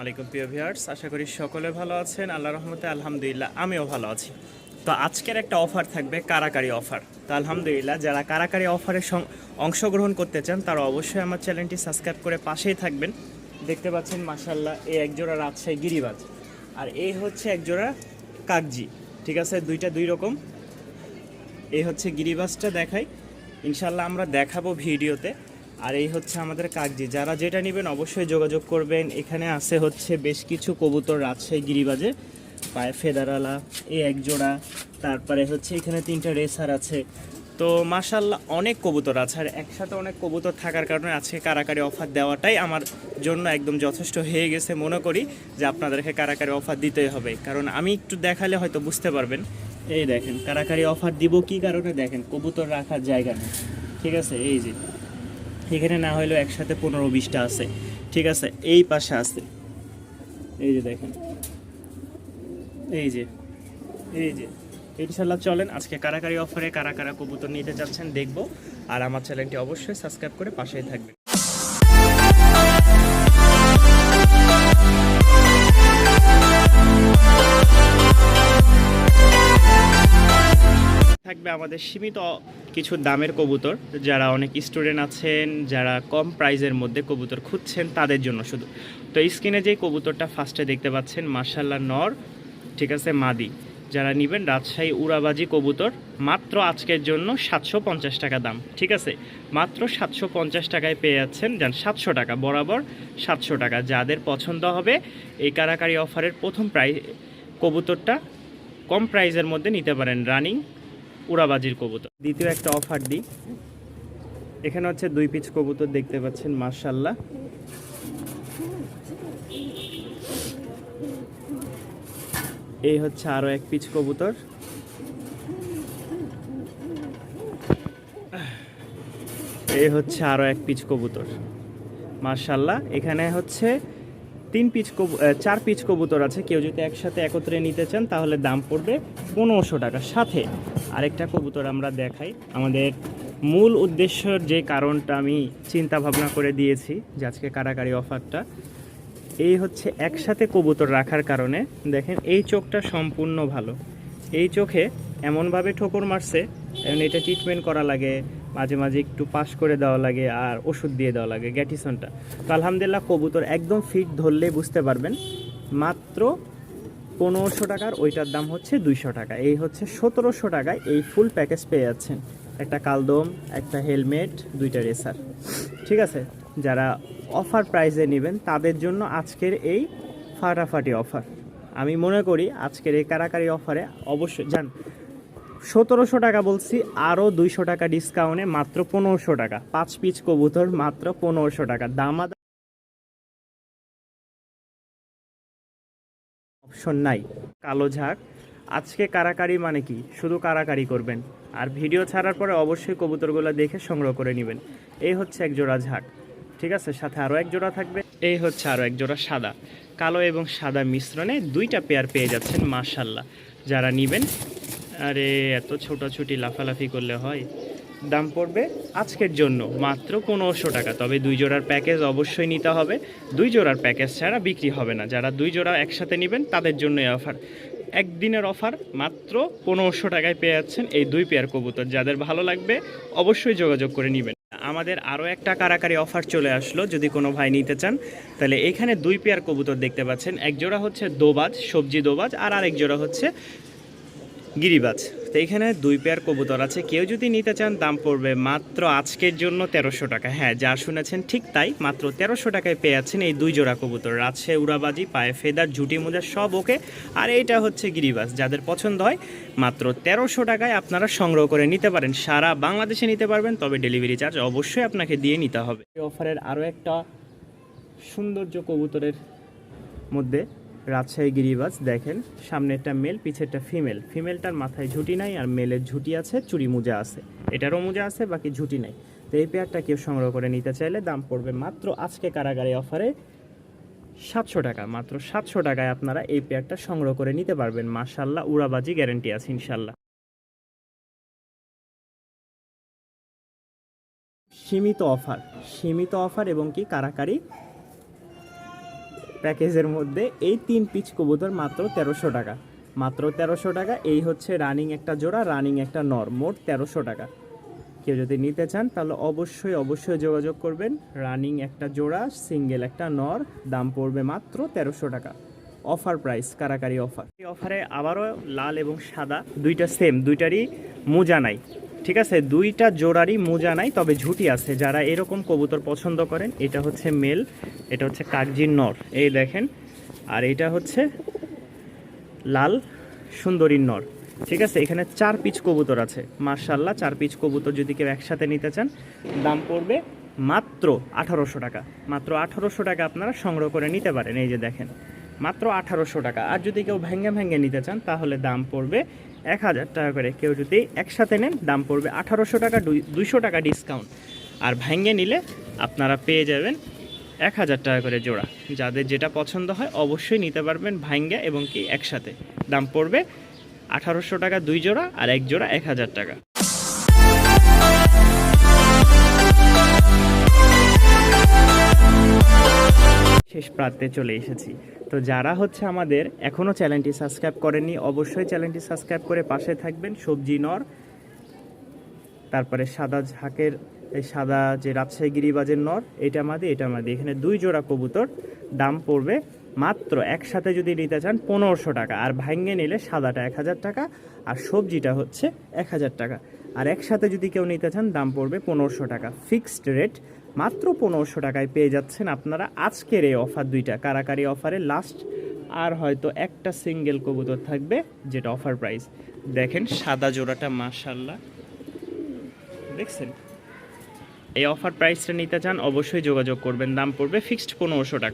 আলাইকুম প্রিয় ভিউয়ার্স, আশা করি সকলে ভালো আছেন। আল্লাহর রহমতে আলহামদুলিল্লাহ আমিও ভালো আছি। তো আজকের একটা অফার থাকবে, কারাকারি অফার। তো আলহামদুলিল্লাহ যারা কারাকারি অফারে অংশগ্রহণ করতে চান তারা অবশ্যই আমার চ্যানেলটি সাবস্ক্রাইব করে পাশেই থাকবেন। দেখতে পাচ্ছেন মাশাআল্লাহ এই একজোড়া রাজশাহী গিরিবাজ, আর এই হচ্ছে একজোড়া কাগজি। ঠিক আছে, দুইটা দুই রকম। এই হচ্ছে গিরিবাজটা দেখাই, ইনশাল্লাহ আমরা দেখাবো ভিডিওতে। আর এই হচ্ছে আমাদের কাগজি। যারা যেটা নেবেন অবশ্যই যোগাযোগ করবেন। এখানে আছে হচ্ছে বেশ কিছু কবুতর রাজশাহী গিরিবাজে, পায়ে ফেদারালা এই এক জোড়া, তারপরে হচ্ছে এখানে 3টা রেসার আছে। তো মাশাল্লাহ অনেক কবুতর আছে, আর একসাথে অনেক কবুতর থাকার কারণে আজকে কারাকারি অফার দেওয়াটাই আমার জন্য একদম যথেষ্ট হয়ে গেছে। মনে করি যে আপনাদেরকে কারাকারি অফার দিতেই হবে, কারণ আমি একটু দেখালে হয়তো বুঝতে পারবেন। এই দেখেন কারাকারি অফার দিব কি কারণে, দেখেন কবুতর রাখার জায়গা নেই। ঠিক আছে, এই যে এখানে না হলেও একসাথে 15-20টা আছে। ঠিক আছে, এই পাশে আছে, এই যে দেখেন, এই যে এই যে ইনশাল্লাহ চলেন আজকে কারাকারি অফারে কারা কারা কবুতর নিতে চাচ্ছেন দেখবো। আর আমার চ্যানেলটি অবশ্যই সাবস্ক্রাইব করে পাশেই থাকবেন। থাকবে আমাদের সীমিত কিছু দামের কবুতর, যারা অনেক স্টুডেন্ট আছেন, যারা কম প্রাইজের মধ্যে কবুতর খুঁজছেন তাদের জন্য শুধু। তো স্ক্রিনে যেই কবুতরটা ফার্স্টে দেখতে পাচ্ছেন মাশাআল্লাহ নর, ঠিক আছে, মাদি। যারা নেবেন রাজশাহী উড়াবাজি কবুতর, মাত্র আজকের জন্য 750 টাকা দাম। ঠিক আছে, মাত্র 750 টাকায় পেয়ে যাচ্ছেন। যান 700 টাকা বরাবর, 700 টাকা। যাদের পছন্দ হবে এই কারাকারি অফারের প্রথম প্রাইস কবুতরটা কম প্রাইজের মধ্যে নিতে পারেন, রানিং উড়াবাজির কবুতর। দ্বিতীয় একটা অফার দিই, এখানে হচ্ছে 2 পিস কবুতর দেখতে পাচ্ছেন মাশাআল্লাহ। এই হচ্ছে আরো 1 পিস কবুতর, এই হচ্ছে আরো 1 পিস কবুতর মাশাআল্লাহ। এখানে হচ্ছে 4 পিস কবুতর আছে। কেউ যদি একসাথে একত্রে নিতে চান তাহলে দাম পড়বে 1500 টাকা। সাথে আরেকটা কবুতর আমরা দেখাই। আমাদের মূল উদ্দেশ্যর যে কারণটা আমি চিন্তা ভাবনা করে দিয়েছি যে আজকে কারাকারি অফারটা, এই হচ্ছে একসাথে কবুতর রাখার কারণে। দেখেন এই চোখটা সম্পূর্ণ ভালো, এই চোখে এমনভাবে ঠোকর মারছে, এখন এটা ট্রিটমেন্ট করা লাগে, মাঝে মাঝে একটু পাস করে দেওয়া লাগে, আর ওষুধ দিয়ে দেওয়া লাগে গ্যাটিসনটা। তো আলহামদুলিল্লাহ কবুতর একদম ফিট, ধরলেই বুঝতে পারবেন। মাত্র 1500 টাকার, ওইটার দাম হচ্ছে 200 টাকা। এই হচ্ছে 1700 টাকায় এই ফুল প্যাকেজ পেয়ে যাচ্ছেন। একটা কালদম, একটা হেলমেট, 2টা রেসার। ঠিক আছে, যারা অফার প্রাইসে নেবেন তাদের জন্য আজকের এই ফাটাফাটি অফার। আমি মনে করি আজকের এই কারাকারি অফারে অবশ্যই যান। 1700 টাকা বলছি, আরও 200 টাকা ডিসকাউন্টে মাত্র 1500 টাকা। 5 পিস কবুতর মাত্র 1500 টাকা। দামাদা অপশন নাই। কালো ঝাঁক আজকে কারাকারি মানে কি, শুধু কারাকারি করবেন, আর ভিডিও ছাড়ার পরে অবশ্যই কবুতরগুলো দেখে সংগ্রহ করে নেবেন। এই হচ্ছে এক জোড়া ঝাঁক। ঠিক আছে, সাথে আরও 1 জোড়া থাকবে। এই হচ্ছে আরও 1 জোড়া সাদা, কালো এবং সাদা মিশ্রণে 2টা পেয়ার পেয়ে যাচ্ছেন মাশাআল্লাহ। যারা নেবেন, আরে এত ছোটাছুটি লাফালাফি করলে হয়। দাম পড়বে আজকের জন্য মাত্র 1500 টাকা। তবে 2 জোড়ার প্যাকেজ অবশ্যই নিতে হবে, 2 জোড়ার প্যাকেজ ছাড়া বিক্রি হবে না। যারা 2 জোড়া একসাথে নেবেন তাদের জন্য এই অফার, একদিনের অফার। মাত্র 1500 টাকায় পেয়ে যাচ্ছেন এই 2 পেয়ার কবুতর। যাদের ভালো লাগবে অবশ্যই যোগাযোগ করে নেবেন। আমাদের আরও একটা কারাকারি অফার চলে আসলো, যদি কোনো ভাই নিতে চান তাহলে এখানে 2 পেয়ার কবুতর দেখতে পাচ্ছেন। এক জোড়া হচ্ছে দোবাজ, সবজি দোবাজ, আর আরেক জোড়া হচ্ছে গিরিবাজ। তো এখানে 2 পেয়ার কবুতর আছে। কেউ যদি নিতে চান দাম পড়বে মাত্র আজকের জন্য 1300 টাকা। হ্যাঁ, যা শুনেছেন ঠিক তাই, মাত্র 1300 টাকায় পেয়ে যাচ্ছেন এই 2 জোড়া কবুতর। রাজশাহী উড়াবাজি, পায়ে ফেদার, ঝুটি মোজা সব ওকে। আর এইটা হচ্ছে গিরিবাজ। যাদের পছন্দ হয় মাত্র 1300 টাকায় আপনারা সংগ্রহ করে নিতে পারেন। সারা বাংলাদেশে নিতে পারবেন, তবে ডেলিভারি চার্জ অবশ্যই আপনাকে দিয়ে নিতে হবে। এই অফারের আরও একটা সৌন্দর্য কবুতরের মধ্যে রাজশাহী গিরিবাজ। দেখেন সামনেরটা মেল, পিছেরটা ফিমেল। ফিমেলটার মাথায় ঝুঁটি নাই, আর মেলের ঝুঁটি আছে, চুড়ি মোজা আছে। এটারও মোজা আছে, বাকি ঝুঁটি নাই। তো এই পেয়ারটা কেউ সংগ্রহ করে নিতে চাইলে দাম পড়বে মাত্র আজকে কারাগারি অফারে 700 টাকা। মাত্র 700 টাকায় আপনারা এই পেয়ারটা সংগ্রহ করে নিতে পারবেন। মাশাআল্লাহ উড়াবাজি গ্যারান্টি আছে ইনশাল্লাহ। সীমিত অফার, সীমিত অফার এবং কি কারাকারি প্যাকেজের মধ্যে এই 3 পিস কবুতর মাত্র 1300 টাকা, মাত্র 1300 টাকা। এই হচ্ছে রানিং একটা জোড়া, রানিং একটা নর, মোট 1300 টাকা। কেউ যদি নিতে চান তাহলে অবশ্যই অবশ্যই যোগাযোগ করবেন। রানিং একটা জোড়া, সিঙ্গেল একটা নর, দাম পড়বে মাত্র 1300 টাকা। অফার প্রাইস, কারাকারি অফার। এই অফারে আবারও লাল এবং সাদা দুইটা সেম, দুইটারই মোজা নাই, ঠিক আছে, দুইটা জোড়ারই মোজা নাই, তবে ঝুটি আছে। যারা এরকম কবুতর পছন্দ করেন, এটা হচ্ছে মেল, এটা হচ্ছে কাকজির নর, এই দেখেন। আর এটা হচ্ছে লাল সুন্দরীর নর, ঠিক আছে। এখানে 4 পিস কবুতর আছে, মার্শাল্লাহ 4 পিস কবুতর যদি কেউ একসাথে নিতে চান দাম পড়বে মাত্র 1800 টাকা। মাত্র 1800 টাকা আপনারা সংগ্রহ করে নিতে পারেন, এই যে দেখেন মাত্র 1800 টাকা। আর যদি কেউ ভেঙে ভেঙে নিতে চান তাহলে দাম পড়বে 1000 টাকা করে। কেউ যদি একসাথে নেন দাম পড়বে 1800 টাকা, 200 টাকা ডিসকাউন্ট। আর ভেঙে নিলে আপনারা পেয়ে যাবেন 1000 টাকা করে জোড়া। যাদের যেটা পছন্দ হয় অবশ্যই নিতে পারবেন ভাঙ্গা এবং কি একসাথে। দাম পড়বে 1800 টাকা 2 জোড়া, আর 1 জোড়া 1000 টাকা। শেষ প্রান্তে চলে এসেছি। তো যারা হচ্ছে আমাদের এখনও চ্যানেলটি সাবস্ক্রাইব করেননি, অবশ্যই চ্যানেলটি সাবস্ক্রাইব করে পাশে থাকবেন। সবজি নর, তারপরে সাদা ঝাঁকের এই সাদা যে রাজশাহী গিরিবাজের নর, এটা মাদি এটা মাদি, এখানে 2 জোড়া কবুতর। দাম পড়বে মাত্র একসাথে যদি নিতে চান 1500 টাকা, আর ভাঙ্গে নিলে সাদাটা 1000 টাকা, আর সবজিটা হচ্ছে 1000 টাকা। আর একসাথে যদি কেউ নিতে চান দাম পড়বে 1500 টাকা। ফিক্সড রেট মাত্র 1500 টাকায় পেয়ে যাচ্ছেন আপনারা আজকের এই অফার দুইটা, কারাকারি অফারে লাস্ট। আর হয়তো একটা সিঙ্গেল কবুতর থাকবে যেটা অফার প্রাইস। দেখেন সাদা জোড়াটা মাশাআল্লাহ, দেখছেন। এই অফার প্রাইসটা নিতে চান অবশ্যই যোগাযোগ করবেন, দাম পড়বে ফিক্সড 1500 টাকা।